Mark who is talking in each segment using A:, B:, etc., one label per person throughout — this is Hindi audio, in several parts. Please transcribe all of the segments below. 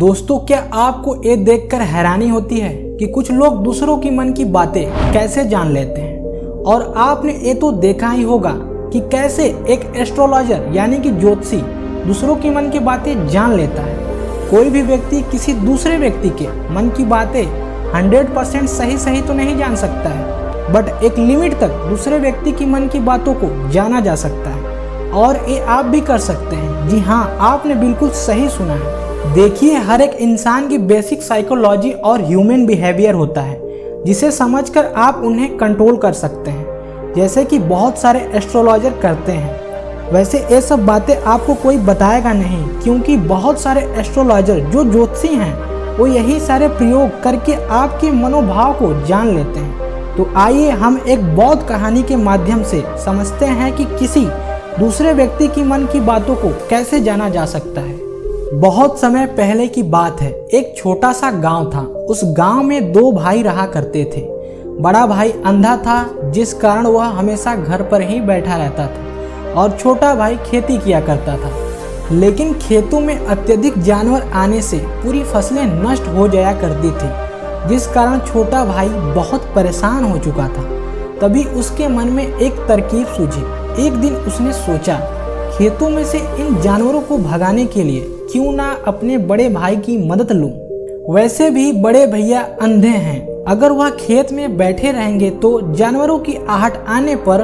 A: दोस्तों, क्या आपको ये देखकर हैरानी होती है कि कुछ लोग दूसरों की मन की बातें कैसे जान लेते हैं। और आपने ये तो देखा ही होगा कि कैसे एक एस्ट्रोलॉजर यानी कि ज्योतिषी दूसरों की मन की बातें जान लेता है। कोई भी व्यक्ति किसी दूसरे व्यक्ति के मन की बातें 100% सही तो नहीं जान सकता है, बट एक लिमिट तक दूसरे व्यक्ति की मन की बातों को जाना जा सकता है। और ये आप भी कर सकते हैं। जी हाँ, आपने बिल्कुल सही सुना है। देखिए, हर एक इंसान की बेसिक साइकोलॉजी और ह्यूमन बिहेवियर होता है जिसे समझकर आप उन्हें कंट्रोल कर सकते हैं, जैसे कि बहुत सारे एस्ट्रोलॉजर करते हैं। वैसे ये सब बातें आपको कोई बताएगा नहीं, क्योंकि बहुत सारे एस्ट्रोलॉजर जो ज्योतिषी हैं वो यही सारे प्रयोग करके आपके मनोभाव को जान लेते हैं। तो आइए हम एक बौद्ध कहानी के माध्यम से समझते हैं कि किसी दूसरे व्यक्ति की मन की बातों को कैसे जाना जा सकता है। बहुत समय पहले की बात है। एक छोटा सा गांव था। उस गांव में दो भाई रहा करते थे। बड़ा भाई अंधा था, जिस कारण वह हमेशा घर पर ही बैठा रहता था, और छोटा भाई खेती किया करता था। लेकिन खेतों में अत्यधिक जानवर आने से पूरी फसलें नष्ट हो जाया करती थी, जिस कारण छोटा भाई बहुत परेशान हो चुका था। तभी उसके मन में एक तरकीब सूझी। एक दिन उसने सोचा, खेतों में से इन जानवरों को भगाने के लिए क्यों ना अपने बड़े भाई की मदद लूं। वैसे भी बड़े भैया अंधे हैं, अगर वह खेत में बैठे रहेंगे तो जानवरों की आहट आने पर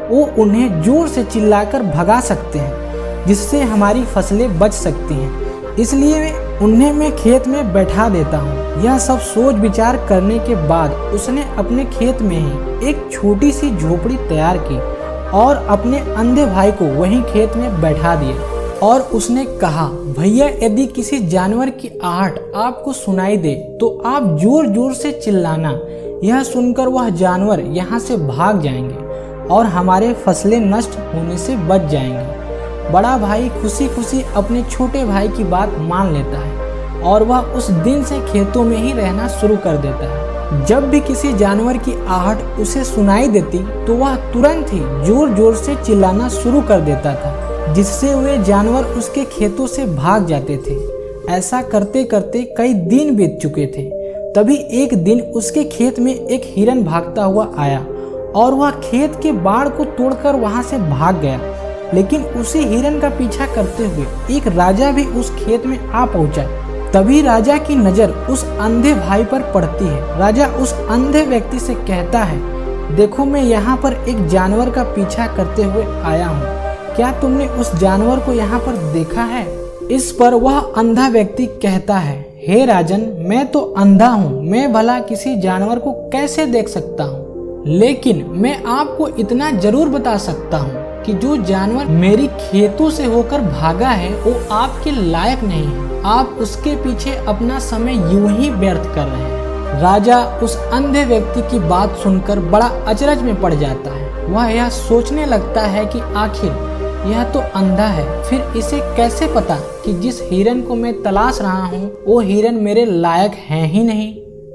A: वो उन्हें जोर से चिल्लाकर भगा सकते हैं, जिससे हमारी फसलें बच सकती हैं। इसलिए उन्हें मैं खेत में बैठा देता हूँ। यह सब सोच विचार करने के बाद उसने अपने खेत में ही एक छोटी सी झोपड़ी तैयार की और अपने अंधे भाई को वहीं खेत में बैठा दिया। और उसने कहा, भैया, यदि किसी जानवर की आहट आपको सुनाई दे तो आप जोर जोर से चिल्लाना। यह सुनकर वह जानवर यहाँ से भाग जाएंगे और हमारे फसलें नष्ट होने से बच जाएंगी। बड़ा भाई खुशी खुशी अपने छोटे भाई की बात मान लेता है और वह उस दिन से खेतों में ही रहना शुरू कर देता है। जब भी किसी जानवर की आहट उसे सुनाई देती तो वह तुरंत ही जोर जोर से चिल्लाना शुरू कर देता था, जिससे वे जानवर उसके खेतों से भाग जाते थे। ऐसा करते करते कई दिन बीत चुके थे। तभी एक दिन उसके खेत में एक हिरन भागता हुआ आया और वह खेत के बाड़ को तोड़कर वहां से भाग गया। लेकिन उसी हिरन का पीछा करते हुए एक राजा भी उस खेत में आ पहुंचा। तभी राजा की नज़र उस अंधे भाई पर पड़ती है। राजा उस अंधे व्यक्ति से कहता है, देखो, मैं यहाँ पर एक जानवर का पीछा करते हुए आया हूँ। क्या तुमने उस जानवर को यहाँ पर देखा है? इस पर वह अंधा व्यक्ति कहता है, हे राजन, मैं तो अंधा हूँ, मैं भला किसी जानवर को कैसे देख सकता हूँ? लेकिन मैं आपको इतना जरूर बता सकता हूँ कि जो जानवर मेरी खेतों से होकर भागा है वो आपके लायक नहीं है। आप उसके पीछे अपना समय यूं ही व्यर्थ कर रहे हैं। राजा उस अंधे व्यक्ति की बात सुनकर बड़ा अचरज में पड़ जाता है। वह यह सोचने लगता है कि आखिर यह तो अंधा है, फिर इसे कैसे पता कि जिस हिरन को मैं तलाश रहा हूँ वो हिरन मेरे लायक है ही नहीं।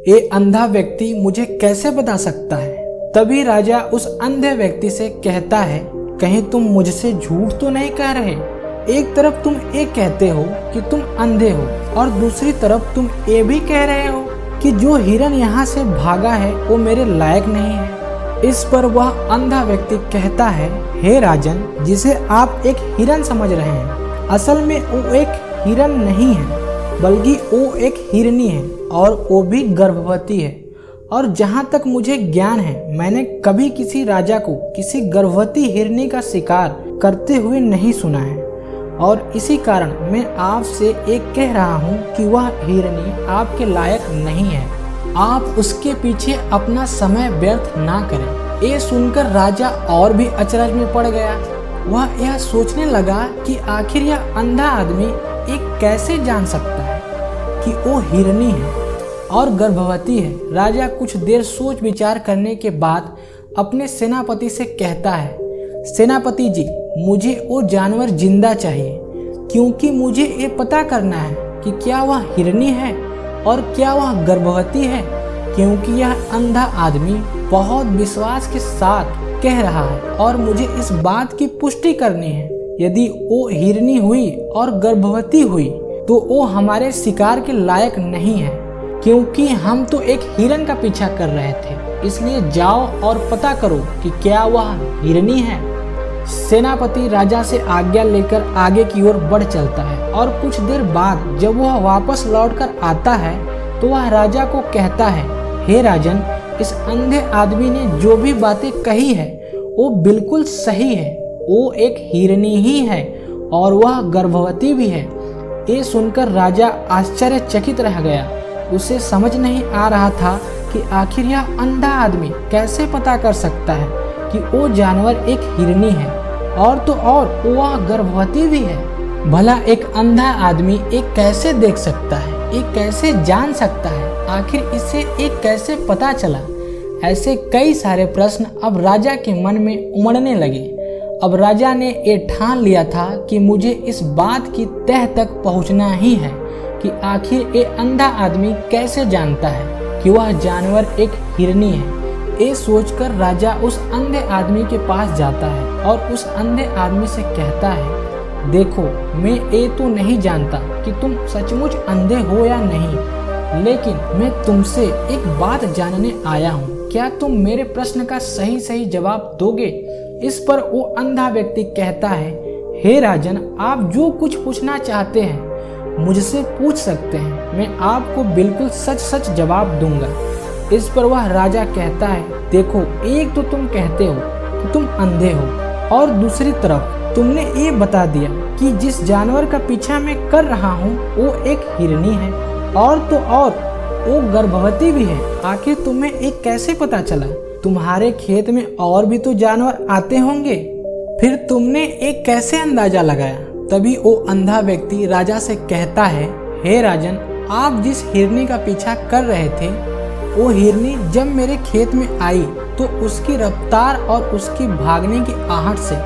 A: ये अंधा व्यक्ति मुझे कैसे बता सकता है? तभी राजा उस अंधे व्यक्ति से कहता है, कहीं तुम मुझसे झूठ तो नहीं कह रहे? एक तरफ तुम ये कहते हो कि तुम अंधे हो और दूसरी तरफ तुम ये भी कह रहे हो कि जो हिरन यहाँ से भागा है वो मेरे लायक नहीं है। इस पर वह अंधा व्यक्ति कहता है, हे राजन, जिसे आप एक हिरन समझ रहे हैं, असल में वो एक हिरन नहीं है, बल्कि वो एक हिरनी है, और वो भी गर्भवती है। और जहाँ तक मुझे ज्ञान है, मैंने कभी किसी राजा को किसी गर्भवती हिरनी का शिकार करते हुए नहीं सुना है। और इसी कारण मैं आपसे एक कह रहा हूँ कि वह हिरनी आपके लायक नहीं है। आप उसके पीछे अपना समय व्यर्थ ना करें। ये सुनकर राजा और भी अचरज में पड़ गया। वह यह सोचने लगा कि आखिर यह अंधा आदमी एक कैसे जान सकता है कि वो हिरनी है और गर्भवती है। राजा कुछ देर सोच विचार करने के बाद अपने सेनापति से कहता है, सेनापति जी, मुझे वो जानवर जिंदा चाहिए, क्योंकि मुझे ये पता करना है कि क्या वह हिरनी है और क्या वह गर्भवती है, क्योंकि यह अंधा आदमी बहुत विश्वास के साथ कह रहा है और मुझे इस बात की पुष्टि करनी है। यदि वो हिरनी हुई और गर्भवती हुई तो वो हमारे शिकार के लायक नहीं है, क्योंकि हम तो एक हिरन का पीछा कर रहे थे। इसलिए जाओ और पता करो कि क्या वह हिरनी है। सेनापति राजा से आज्ञा लेकर आगे की ओर बढ़ चलता है और कुछ देर बाद जब वह वापस लौटकर आता है तो वह राजा को कहता है, हे राजन, इस अंधे आदमी ने जो भी बातें कही है वो बिल्कुल सही है। वो एक हिरनी ही है और वह गर्भवती भी है। ये सुनकर राजा आश्चर्यचकित रह गया। उसे समझ नहीं आ रहा था कि आखिर यह अंधा आदमी कैसे पता कर सकता है कि वो जानवर एक हिरनी है, और तो और वह गर्भवती भी है। भला एक अंधा आदमी एक कैसे देख सकता है, एक कैसे जान सकता है, आखिर इसे एक कैसे पता चला? ऐसे कई सारे प्रश्न अब राजा के मन में उमड़ने लगे। अब राजा ने ये ठान लिया था कि मुझे इस बात की तह तक पहुंचना ही है कि आखिर ये अंधा आदमी कैसे जानता है कि वह जानवर एक हिरनी है। ये सोचकर राजा उस अंधे आदमी के पास जाता है और उस अंधे आदमी से कहता है, देखो, मैं ये तो नहीं जानता कि तुम सचमुच अंधे हो या नहीं, लेकिन मैं तुमसे एक बात जानने आया हूँ। क्या तुम मेरे प्रश्न का सही सही जवाब दोगे? इस पर वो अंधा व्यक्ति कहता है, हे राजन, आप जो कुछ पूछना चाहते हैं मुझसे पूछ सकते हैं, मैं आपको बिल्कुल सच सच जवाब दूंगा। इस पर वह राजा कहता है, देखो, एक तो तुम कहते हो कि तुम अंधे हो, और दूसरी तरफ तुमने ये बता दिया कि जिस जानवर का पीछा मैं कर रहा हूँ वो एक हिरनी है, और तो और वो गर्भवती भी है। आखिर तुम्हें एक कैसे पता चला? तुम्हारे खेत में और भी तो जानवर आते होंगे, फिर तुमने एक कैसे अंदाजा लगाया? तभी वो अंधा व्यक्ति राजा से कहता है, हे राजन, आप जिस हिरनी का पीछा कर रहे थे, वो हिरनी जब मेरे खेत में आई तो उसकी रफ्तार और उसकी भागने की आहट से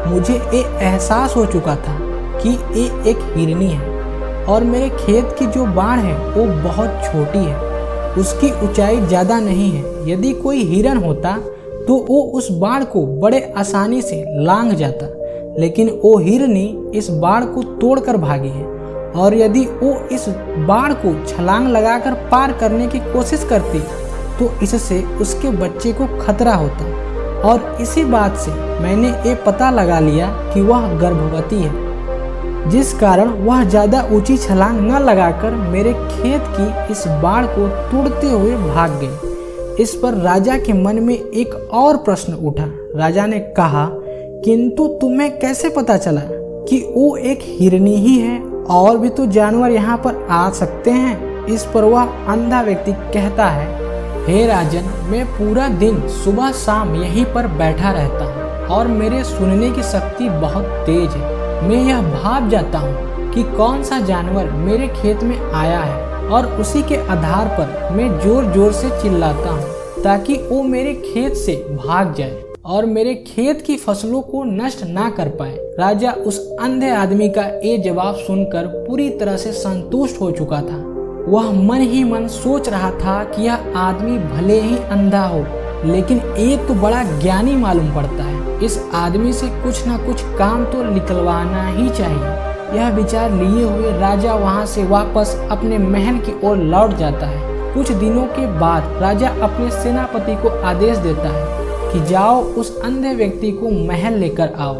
A: मुझे ये एहसास हो चुका था कि ये एक हिरनी है, और मेरे खेत की जो बाड़ है वो बहुत छोटी है, उसकी ऊंचाई ज़्यादा नहीं है। यदि कोई हिरन होता तो वो उस बाड़ को बड़े आसानी से लांघ जाता, लेकिन वो हिरनी इस बाड़ को तोड़कर भागी है, और यदि वो इस बाड़ को छलांग लगाकर पार करने की कोशिश करती तो इससे उसके बच्चे को खतरा होता, और इसी बात से मैंने ये पता लगा लिया कि वह गर्भवती है, जिस कारण वह ज़्यादा ऊंची छलांग न लगाकर मेरे खेत की इस बाड़ को तोड़ते हुए भाग गई। इस पर राजा के मन में एक और प्रश्न उठा। राजा ने कहा, किंतु तुम्हें कैसे पता चला कि वो एक हिरनी ही है, और भी तो जानवर यहाँ पर आ सकते हैं? इस पर वह अंधा व्यक्ति कहता है, हे राजन, मैं पूरा दिन सुबह शाम यहीं पर बैठा रहता हूँ और मेरे सुनने की शक्ति बहुत तेज है। मैं यह भाप जाता हूँ कि कौन सा जानवर मेरे खेत में आया है, और उसी के आधार पर मैं जोर जोर से चिल्लाता हूँ ताकि वो मेरे खेत से भाग जाए और मेरे खेत की फसलों को नष्ट ना कर पाए। राजा उस अंधे आदमी का ये जवाब सुनकर पूरी तरह से संतुष्ट हो चुका था। वह मन ही मन सोच रहा था कि यह आदमी भले ही अंधा हो, लेकिन ये तो बड़ा ज्ञानी मालूम पड़ता है। इस आदमी से कुछ ना कुछ काम तो निकलवाना ही चाहिए। यह विचार लिए हुए राजा वहां से वापस अपने महल की ओर लौट जाता है। कुछ दिनों के बाद राजा अपने सेनापति को आदेश देता है कि जाओ उस अंधे व्यक्ति को महल लेकर आओ।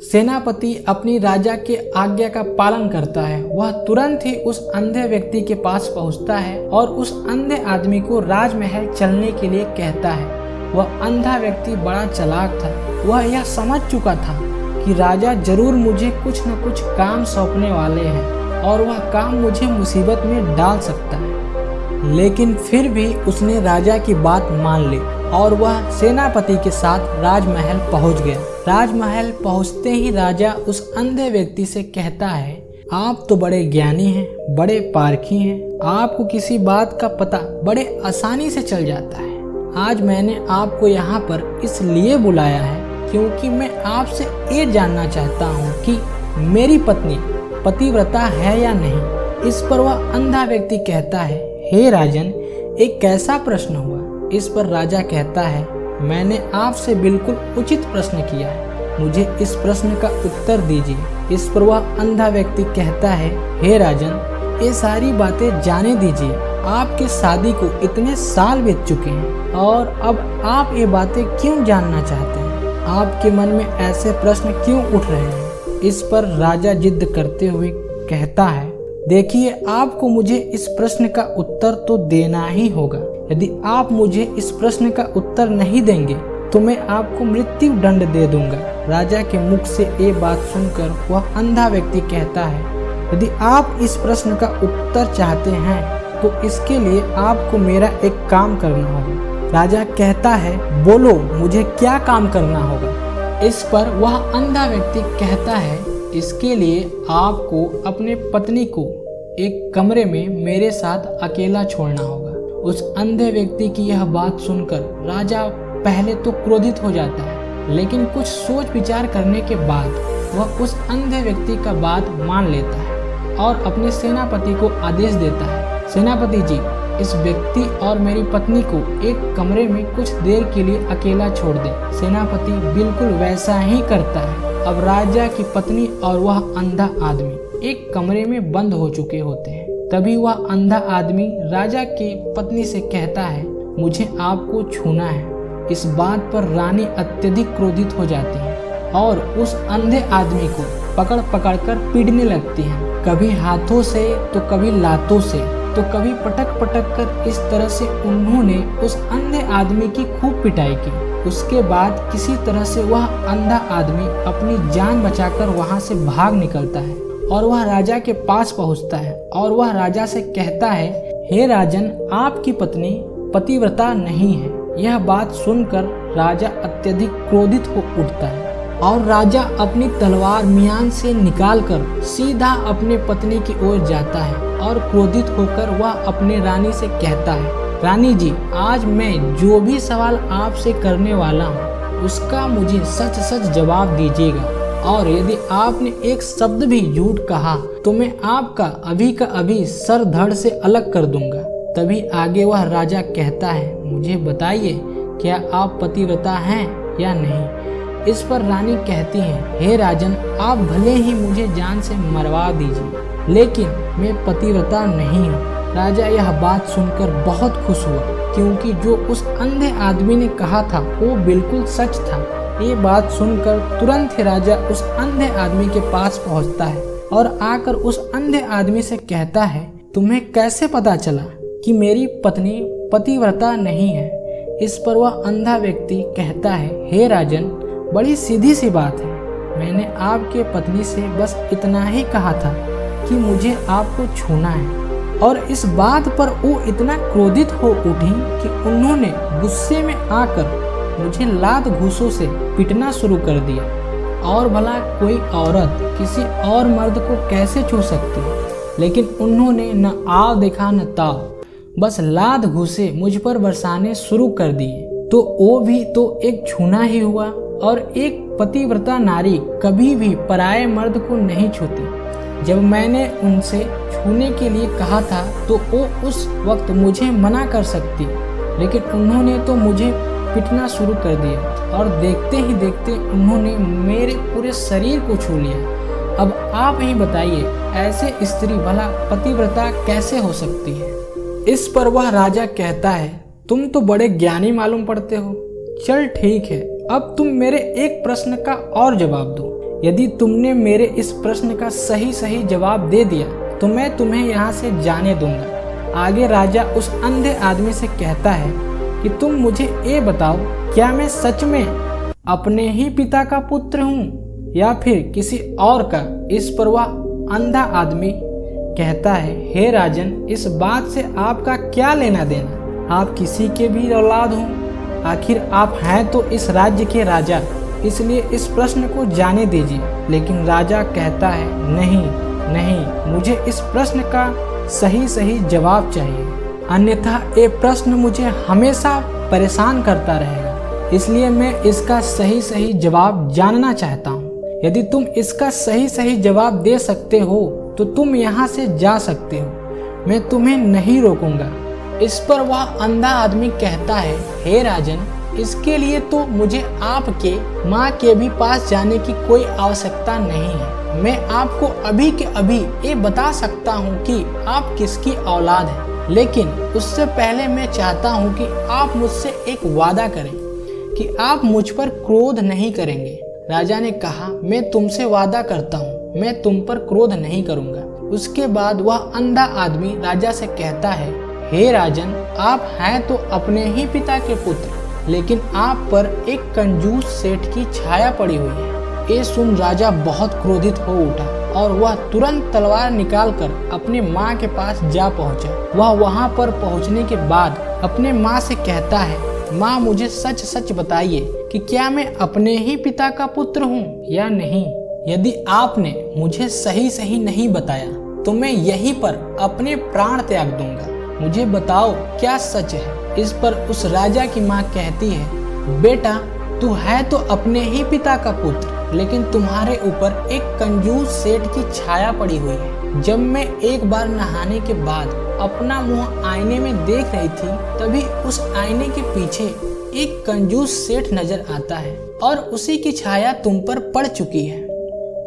A: सेनापति अपनी राजा के आज्ञा का पालन करता है। वह तुरंत ही उस अंधे व्यक्ति के पास पहुंचता है और उस अंधे आदमी को राजमहल चलने के लिए कहता है। वह अंधा व्यक्ति बड़ा चालाक था। वह यह समझ चुका था कि राजा जरूर मुझे कुछ न कुछ काम सौंपने वाले हैं और वह काम मुझे मुसीबत में डाल सकता है, लेकिन फिर भी उसने राजा की बात मान ली और वह सेनापति के साथ राजमहल पहुंच गया। राजमहल पहुंचते ही राजा उस अंधे व्यक्ति से कहता है, आप तो बड़े ज्ञानी हैं, बड़े पारखी हैं, आपको किसी बात का पता बड़े आसानी से चल जाता है। आज मैंने आपको यहाँ पर इसलिए बुलाया है क्योंकि मैं आपसे ये जानना चाहता हूँ कि मेरी पत्नी पतिव्रता है या नहीं। इस पर वह अंधा व्यक्ति कहता है, हे राजन, एक कैसा प्रश्न हुआ? इस पर राजा कहता है, मैंने आपसे बिल्कुल उचित प्रश्न किया है, मुझे इस प्रश्न का उत्तर दीजिए। इस पर वह अंधा व्यक्ति कहता है, हे राजन, ये सारी बातें जाने दीजिए। आपके शादी को इतने साल बीत चुके हैं और अब आप ये बातें क्यों जानना चाहते हैं? आपके मन में ऐसे प्रश्न क्यों उठ रहे हैं? इस पर राजा जिद करते हुए कहता है, देखिए, आपको मुझे इस प्रश्न का उत्तर तो देना ही होगा। यदि आप मुझे इस प्रश्न का उत्तर नहीं देंगे तो मैं आपको मृत्यु दंड दे दूंगा। राजा के मुख से ये बात सुनकर वह अंधा व्यक्ति कहता है, यदि आप इस प्रश्न का उत्तर चाहते हैं तो इसके लिए आपको मेरा एक काम करना होगा। राजा कहता है, बोलो, मुझे क्या काम करना होगा? इस पर वह अंधा व्यक्ति कहता है, इसके लिए आपको अपने पत्नी को एक कमरे में मेरे साथ अकेला छोड़ना होगा। उस अंधे व्यक्ति की यह बात सुनकर राजा पहले तो क्रोधित हो जाता है, लेकिन कुछ सोच विचार करने के बाद वह उस अंधे व्यक्ति का बात मान लेता है और अपने सेनापति को आदेश देता है, सेनापति जी, इस व्यक्ति और मेरी पत्नी को एक कमरे में कुछ देर के लिए अकेला छोड़ दें। सेनापति बिल्कुल वैसा ही करता है। अब राजा की पत्नी और वह अंधा आदमी एक कमरे में बंद हो चुके होते हैं। तभी वह अंधा आदमी राजा की पत्नी से कहता है, मुझे आपको छूना है। इस बात पर रानी अत्यधिक क्रोधित हो जाती है और उस अंधे आदमी को पकड़ पकड़ कर पीटने लगती है, कभी हाथों से तो कभी लातों से तो कभी पटक पटक कर। इस तरह से उन्होंने उस अंधे आदमी की खूब पिटाई की। उसके बाद किसी तरह से वह अंधा आदमी अपनी जान बचाकर वहां से भाग निकलता है और वह राजा के पास पहुंचता है और वह राजा से कहता है, हे राजन, आपकी पत्नी पतिव्रता नहीं है। यह बात सुनकर राजा अत्यधिक क्रोधित हो उठता है और राजा अपनी तलवार मियान से निकालकर सीधा अपने पत्नी की ओर जाता है और क्रोधित होकर वह अपने रानी से कहता है, रानी जी, आज मैं जो भी सवाल आपसे करने वाला हूँ उसका मुझे सच सच जवाब दीजिएगा, और यदि आपने एक शब्द भी झूठ कहा तो मैं आपका अभी का अभी सर धड़ से अलग कर दूंगा। तभी आगे वह राजा कहता है, मुझे बताइए, क्या आप पतिव्रता हैं या नहीं? इस पर रानी कहती है, हे राजन, आप भले ही मुझे जान से मरवा दीजिए, लेकिन मैं पतिव्रता नहीं हूँ। राजा यह बात सुनकर बहुत खुश हुआ, क्योंकि जो उस अंधे आदमी ने कहा था वो बिल्कुल सच था। ये बात सुनकर तुरंत ही राजा उस अंधे आदमी के पास पहुंचता है और आकर उस अंधे आदमी से कहता है, तुम्हें कैसे पता चला कि मेरी पत्नी पतिव्रता नहीं है? इस पर वह अंधा व्यक्ति कहता है, हे राजन, बड़ी सीधी सी बात है। मैंने आपके पत्नी से बस इतना ही कहा था कि मुझे आपको छूना है, और इस बात पर वो इतना क्रोधित हो उठी कि उन्होंने गुस्से में आकर मुझे लात घूंसों से पीटना शुरू कर दिया। और भला कोई औरत किसी और मर्द को कैसे छू सकती है? लेकिन उन्होंने न आव देखा न ताव, बस लात घूंसे मुझ पर बरसाने शुरू कर दिए। तो वो भी तो एक छूना ही हुआ, और एक पतिव्रता नारी कभी भी पराये मर्द को नहीं छूती। जब मैंने उनसे छूने के लिए कहा था तो वो उस वक्त मुझे मना कर सकती, लेकिन उन्होंने तो मुझे पीटना शुरू कर दिया और देखते ही देखते उन्होंने मेरे पूरे शरीर को छू लिया। अब आप ही बताइए, ऐसे स्त्री भला पतिव्रता कैसे हो सकती है? इस पर वह राजा कहता है, तुम तो बड़े ज्ञानी मालूम पड़ते हो। चल ठीक है, अब तुम मेरे एक प्रश्न का और जवाब दो। यदि तुमने मेरे इस प्रश्न का सही जवाब दे दिया तो मैं तुम्हें यहाँ से जाने दूंगा। आगे राजा उस अंधे आदमी से कहता है कि तुम मुझे ये बताओ, क्या मैं सच में अपने ही पिता का पुत्र हूँ या फिर किसी और का? इस पर वह अंधा आदमी कहता है, हे राजन, इस बात से आपका क्या लेना देना? आप किसी के भी औलाद हो, आखिर आप हैं तो इस राज्य के राजा, इसलिए इस प्रश्न को जाने दीजिए। लेकिन राजा कहता है, नहीं, मुझे इस प्रश्न का सही जवाब चाहिए, अन्यथा ये प्रश्न मुझे हमेशा परेशान करता रहेगा। इसलिए मैं इसका सही जवाब जानना चाहता हूँ। यदि तुम इसका सही जवाब दे सकते हो तो तुम यहाँ से जा सकते हो, मैं तुम्हें नहीं रोकूंगा। इस पर वह अंधा आदमी कहता है, हे राजन, इसके लिए तो मुझे आपके माँ के भी पास जाने की कोई आवश्यकता नहीं है। मैं आपको अभी के अभी ये बता सकता हूँ कि आप किसकी औलाद हैं। लेकिन उससे पहले मैं चाहता हूँ कि आप मुझसे एक वादा करें कि आप मुझ पर क्रोध नहीं करेंगे। राजा ने कहा, मैं तुमसे वादा करता हूँ, मैं तुम पर क्रोध नहीं करूँगा। उसके बाद वह अंधा आदमी राजा से कहता है, हे राजन, आप हैं तो अपने ही पिता के पुत्र, लेकिन आप पर एक कंजूस सेठ की छाया पड़ी हुई है। ये सुन राजा बहुत क्रोधित हो उठा और वह तुरंत तलवार निकालकर अपने माँ के पास जा पहुँचा। वह वहाँ पर पहुँचने के बाद अपने माँ से कहता है, माँ मुझे सच सच बताइए कि क्या मैं अपने ही पिता का पुत्र हूँ या नहीं। यदि आपने मुझे सही सही नहीं बताया तो मैं यहीं पर अपने प्राण त्याग दूंगा। मुझे बताओ क्या सच है। इस पर उस राजा की माँ कहती है, बेटा तू है तो अपने ही पिता का पुत्र, लेकिन तुम्हारे ऊपर एक कंजूस सेठ की छाया पड़ी हुई है। जब मैं एक बार नहाने के बाद अपना मुंह आईने में देख रही थी, तभी उस आईने के पीछे एक कंजूस सेठ नजर आता है और उसी की छाया तुम पर पड़ चुकी है।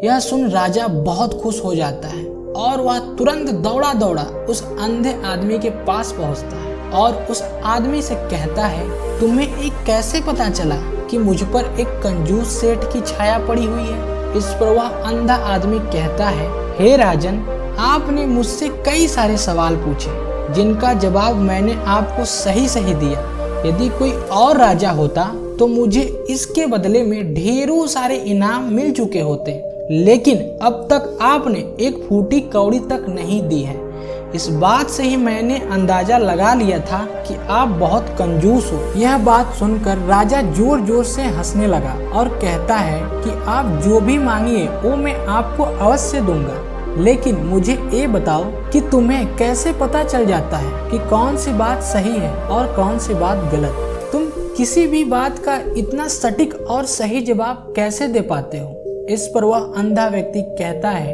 A: यह सुन राजा बहुत खुश हो जाता है और वह तुरंत दौड़ा दौड़ा उस अंधे आदमी के पास पहुंचता है और उस आदमी से कहता है, तुम्हें एक कैसे पता चला कि मुझ पर एक कंजूस सेठ की छाया पड़ी हुई है। इस पर वह अंधा आदमी कहता है, हे राजन, आपने मुझसे कई सारे सवाल पूछे जिनका जवाब मैंने आपको सही सही दिया। यदि कोई और राजा होता तो मुझे इसके बदले में ढेरों सारे इनाम मिल चुके होते, लेकिन अब तक आपने एक फूटी कौड़ी तक नहीं दी है। इस बात से ही मैंने अंदाजा लगा लिया था कि आप बहुत कंजूस हो। यह बात सुनकर राजा जोर जोर से हंसने लगा और कहता है कि आप जो भी मांगिए वो मैं आपको अवश्य दूंगा, लेकिन मुझे ये बताओ कि तुम्हें कैसे पता चल जाता है कि कौन सी बात सही है और कौन सी बात गलत। तुम किसी भी बात का इतना सटीक और सही जवाब कैसे दे पाते हो। इस पर वह अंधा व्यक्ति कहता है,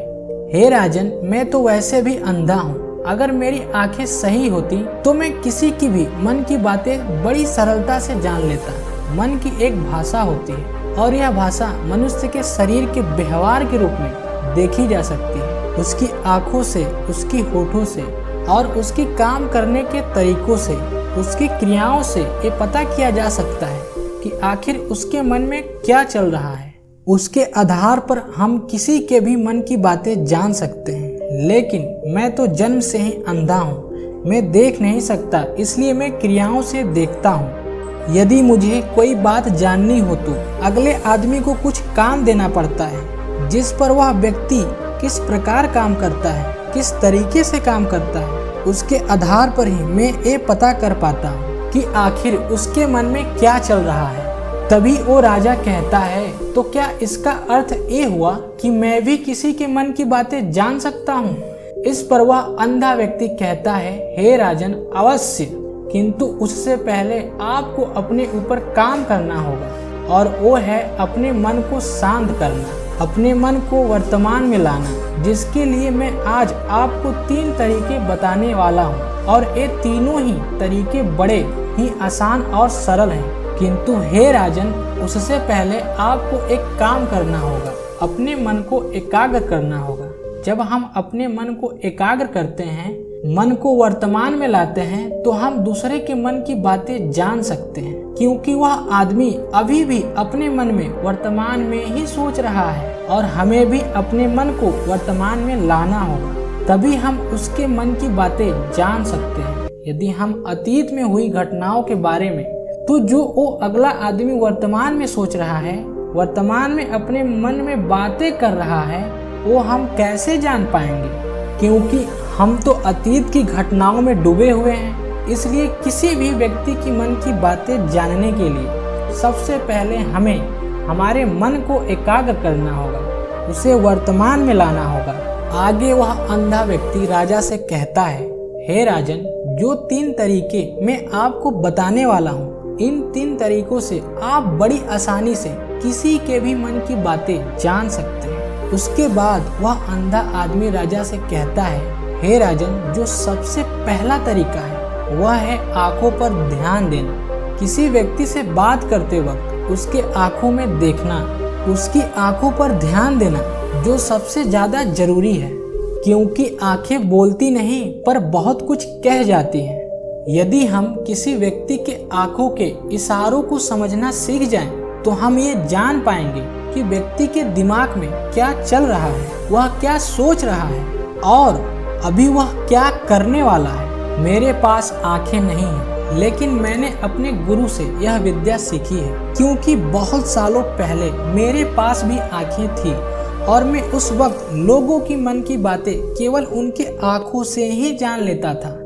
A: हे राजन, मैं तो वैसे भी अंधा हूँ। अगर मेरी आंखें सही होती तो मैं किसी की भी मन की बातें बड़ी सरलता से जान लेता। मन की एक भाषा होती है और यह भाषा मनुष्य के शरीर के व्यवहार के रूप में देखी जा सकती है। उसकी आंखों से, उसकी होठों से और उसकी काम करने के तरीकों से, उसकी क्रियाओं से ये पता किया जा सकता है कि आखिर उसके मन में क्या चल रहा है। उसके आधार पर हम किसी के भी मन की बातें जान सकते हैं। लेकिन मैं तो जन्म से ही अंधा हूँ, मैं देख नहीं सकता, इसलिए मैं क्रियाओं से देखता हूँ। यदि मुझे कोई बात जाननी हो तो अगले आदमी को कुछ काम देना पड़ता है, जिस पर वह व्यक्ति किस प्रकार काम करता है, किस तरीके से काम करता है, उसके आधार पर ही मैं ये पता कर पाता हूँ कि आखिर उसके मन में क्या चल रहा है। तभी वो राजा कहता है, तो क्या इसका अर्थ ये हुआ कि मैं भी किसी के मन की बातें जान सकता हूँ। इस पर वह अंधा व्यक्ति कहता है, हे राजन, अवश्य, किंतु उससे पहले आपको अपने ऊपर काम करना होगा और वो है अपने मन को शांत करना, अपने मन को वर्तमान में लाना, जिसके लिए मैं आज आपको 3 तरीके बताने वाला हूँ और ये तीनों ही तरीके बड़े ही आसान और सरल हैं। किंतु हे राजन, उससे पहले आपको एक काम करना होगा, अपने मन को एकाग्र करना होगा। जब हम अपने मन को एकाग्र करते हैं, मन को वर्तमान में लाते हैं, तो हम दूसरे के मन की बातें जान सकते हैं, क्योंकि वह आदमी अभी भी अपने मन में वर्तमान में ही सोच रहा है और हमें भी अपने मन को वर्तमान में लाना होगा, तभी हम उसके मन की बातें जान सकते हैं। यदि हम अतीत में हुई घटनाओं के बारे में, तो जो वो अगला आदमी वर्तमान में सोच रहा है, वर्तमान में अपने मन में बातें कर रहा है, वो हम कैसे जान पाएंगे, क्योंकि हम तो अतीत की घटनाओं में डूबे हुए हैं। इसलिए किसी भी व्यक्ति की मन की बातें जानने के लिए सबसे पहले हमें हमारे मन को एकाग्र करना होगा, उसे वर्तमान में लाना होगा। आगे वह अंधा व्यक्ति राजा से कहता है, हे राजन, जो 3 तरीके मैं आपको बताने वाला हूँ, इन 3 तरीकों से आप बड़ी आसानी से किसी के भी मन की बातें जान सकते हैं। उसके बाद वह अंधा आदमी राजा से कहता है, हे राजन, जो सबसे पहला तरीका है वह है आंखों पर ध्यान देना। किसी व्यक्ति से बात करते वक्त उसके आंखों में देखना, उसकी आंखों पर ध्यान देना जो सबसे ज़्यादा जरूरी है, क्योंकि आंखें बोलती नहीं पर बहुत कुछ कह जाती हैं। यदि हम किसी व्यक्ति के आंखों के इशारों को समझना सीख जाएं, तो हम ये जान पाएंगे कि व्यक्ति के दिमाग में क्या चल रहा है, वह क्या सोच रहा है और अभी वह क्या करने वाला है। मेरे पास आंखें नहीं हैं, लेकिन मैंने अपने गुरु से यह विद्या सीखी है, क्योंकि बहुत सालों पहले मेरे पास भी आंखें थी और मैं उस वक्त लोगों की मन की बातें केवल उनके आंखों से ही जान लेता था।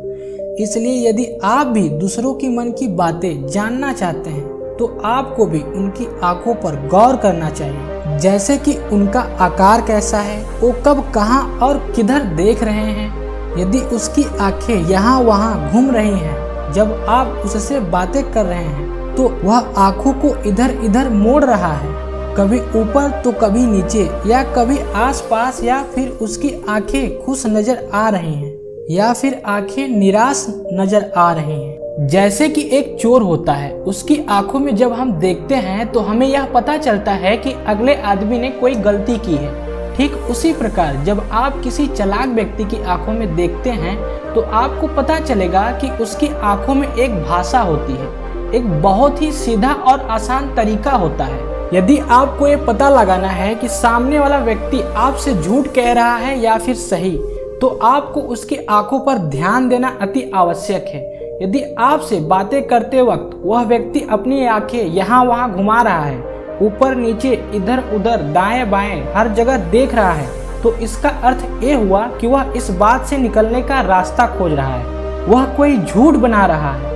A: इसलिए यदि आप भी दूसरों की मन की बातें जानना चाहते हैं, तो आपको भी उनकी आंखों पर गौर करना चाहिए, जैसे कि उनका आकार कैसा है, वो कब, कहाँ और किधर देख रहे हैं। यदि उसकी आंखें यहाँ वहाँ घूम रही हैं जब आप उससे बातें कर रहे हैं, तो वह आंखों को इधर इधर मोड़ रहा है, कभी ऊपर तो कभी नीचे, या कभी आसपास, या फिर उसकी आंखें खुश नजर आ रही हैं या फिर आंखें निराश नजर आ रही हैं। जैसे कि एक चोर होता है, उसकी आंखों में जब हम देखते हैं तो हमें यह पता चलता है कि अगले आदमी ने कोई गलती की है। ठीक उसी प्रकार जब आप किसी चालाक व्यक्ति की आंखों में देखते हैं, तो आपको पता चलेगा कि उसकी आंखों में एक भाषा होती है, एक बहुत ही सीधा और आसान तरीका होता है। यदि आपको ये पता लगाना है कि सामने वाला व्यक्ति आपसे झूठ कह रहा है या फिर सही, तो आपको उसकी आंखों पर ध्यान देना अति आवश्यक है। यदि आपसे बातें करते वक्त वह व्यक्ति अपनी आंखें यहाँ वहाँ घुमा रहा है, ऊपर नीचे इधर उधर दाएं बाएं हर जगह देख रहा है, तो इसका अर्थ ये हुआ कि वह इस बात से निकलने का रास्ता खोज रहा है, वह कोई झूठ बना रहा है।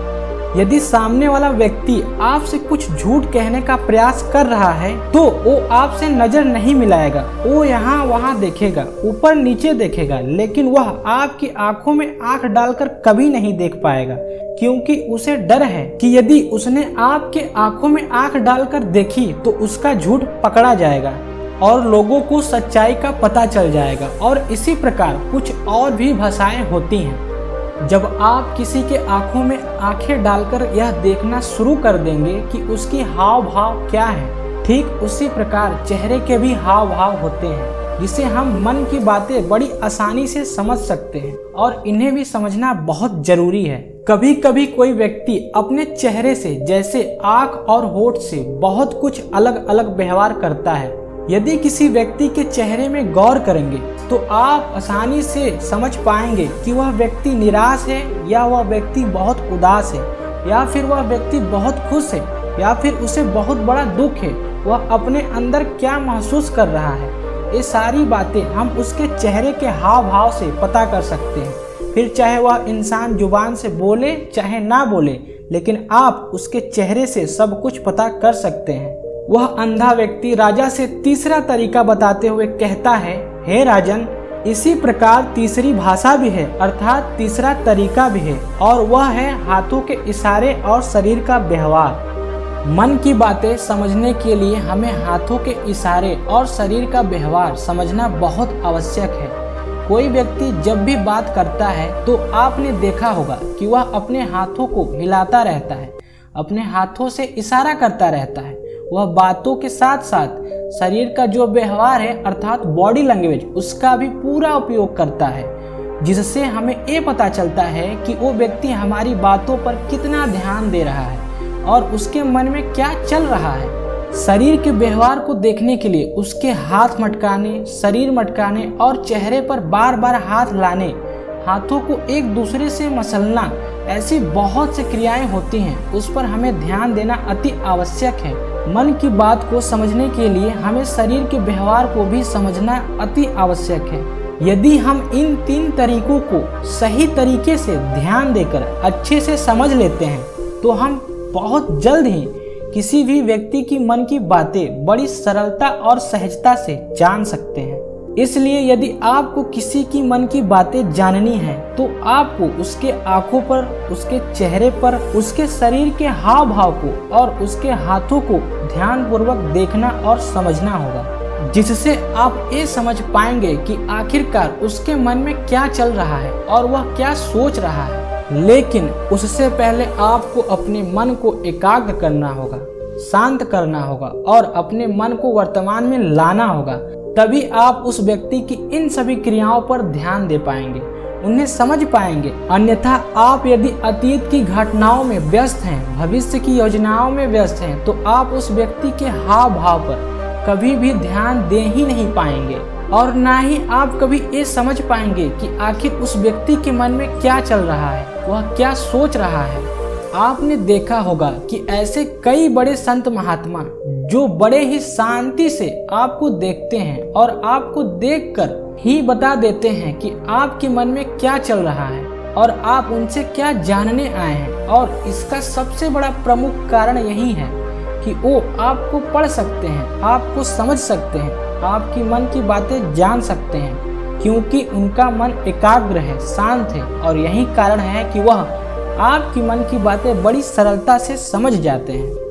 A: यदि सामने वाला व्यक्ति आपसे कुछ झूठ कहने का प्रयास कर रहा है, तो वो आपसे नजर नहीं मिलाएगा, वो यहाँ वहाँ देखेगा, ऊपर नीचे देखेगा, लेकिन वह आपकी आंखों में आंख डालकर कभी नहीं देख पाएगा, क्योंकि उसे डर है कि यदि उसने आपके आंखों में आंख डालकर देखी तो उसका झूठ पकड़ा जाएगा और लोगों को सच्चाई का पता चल जाएगा। और इसी प्रकार कुछ और भी भाषाएं होती हैं। जब आप किसी के आंखों में आंखें डालकर यह देखना शुरू कर देंगे कि उसकी हाव भाव क्या है, ठीक उसी प्रकार चेहरे के भी हाव भाव होते हैं, जिसे हम मन की बातें बड़ी आसानी से समझ सकते हैं और इन्हें भी समझना बहुत जरूरी है। कभी कभी कोई व्यक्ति अपने चेहरे से, जैसे आंख और होठ से, बहुत कुछ अलग अलग व्यवहार करता है। यदि किसी व्यक्ति के चेहरे में गौर करेंगे तो आप आसानी से समझ पाएंगे कि वह व्यक्ति निराश है, या वह व्यक्ति बहुत उदास है, या फिर वह व्यक्ति बहुत खुश है, या फिर उसे बहुत बड़ा दुख है, वह अपने अंदर क्या महसूस कर रहा है। ये सारी बातें हम उसके चेहरे के हाव भाव से पता कर सकते हैं। फिर चाहे वह इंसान जुबान से बोले चाहे ना बोले, लेकिन आप उसके चेहरे से सब कुछ पता कर सकते हैं। वह अंधा व्यक्ति राजा से तीसरा तरीका बताते हुए कहता है, हे राजन, इसी प्रकार तीसरी भाषा भी है, अर्थात तीसरा तरीका भी है, और वह है हाथों के इशारे और शरीर का व्यवहार। मन की बातें समझने के लिए हमें हाथों के इशारे और शरीर का व्यवहार समझना बहुत आवश्यक है। कोई व्यक्ति जब भी बात करता है तो आपने देखा होगा कि वह अपने हाथों को हिलाता रहता है, अपने हाथों से इशारा करता रहता है। वह बातों के साथ साथ शरीर का जो व्यवहार है, अर्थात बॉडी लैंग्वेज, उसका भी पूरा उपयोग करता है, जिससे हमें ये पता चलता है कि वो व्यक्ति हमारी बातों पर कितना ध्यान दे रहा है और उसके मन में क्या चल रहा है। शरीर के व्यवहार को देखने के लिए उसके हाथ मटकाने, शरीर मटकाने और चेहरे पर बार बार हाथ लाने, हाथों को एक दूसरे से मसलना, ऐसी बहुत सी क्रियाएं होती हैं, उस पर हमें ध्यान देना अति आवश्यक है। मन की बात को समझने के लिए हमें शरीर के व्यवहार को भी समझना अति आवश्यक है। यदि हम इन 3 तरीकों को सही तरीके से ध्यान देकर अच्छे से समझ लेते हैं, तो हम बहुत जल्द ही किसी भी व्यक्ति की मन की बातें बड़ी सरलता और सहजता से जान सकते हैं। इसलिए यदि आपको किसी की मन की बातें जाननी है, तो आपको उसके आंखों पर, उसके चेहरे पर, उसके शरीर के हाव भाव को और उसके हाथों को ध्यानपूर्वक देखना और समझना होगा, जिससे आप ये समझ पाएंगे कि आखिरकार उसके मन में क्या चल रहा है और वह क्या सोच रहा है। लेकिन उससे पहले आपको अपने मन को एकाग्र करना होगा, शांत करना होगा और अपने मन को वर्तमान में लाना होगा। तभी आप उस व्यक्ति की इन सभी क्रियाओं पर ध्यान दे पाएंगे, उन्हें समझ पाएंगे। अन्यथा आप यदि अतीत की घटनाओं में व्यस्त हैं, भविष्य की योजनाओं में व्यस्त हैं, तो आप उस व्यक्ति के हाव भाव पर कभी भी ध्यान दे ही नहीं पाएंगे और ना ही आप कभी ये समझ पाएंगे कि आखिर उस व्यक्ति के मन में क्या चल रहा है, वह क्या सोच रहा है। आपने देखा होगा कि ऐसे कई बड़े संत महात्मा जो बड़े ही शांति से आपको देखते हैं और आपको देखकर ही बता देते हैं कि आपके मन में क्या चल रहा है और आप उनसे क्या जानने आए हैं। और इसका सबसे बड़ा प्रमुख कारण यही है कि वो आपको पढ़ सकते हैं, आपको समझ सकते हैं, आपकी मन की बातें जान सकते हैं, क्योंकि उनका मन एकाग्र है, शांत है। और यही कारण है कि वह आपकी मन की बातें बड़ी सरलता से समझ जाते हैं।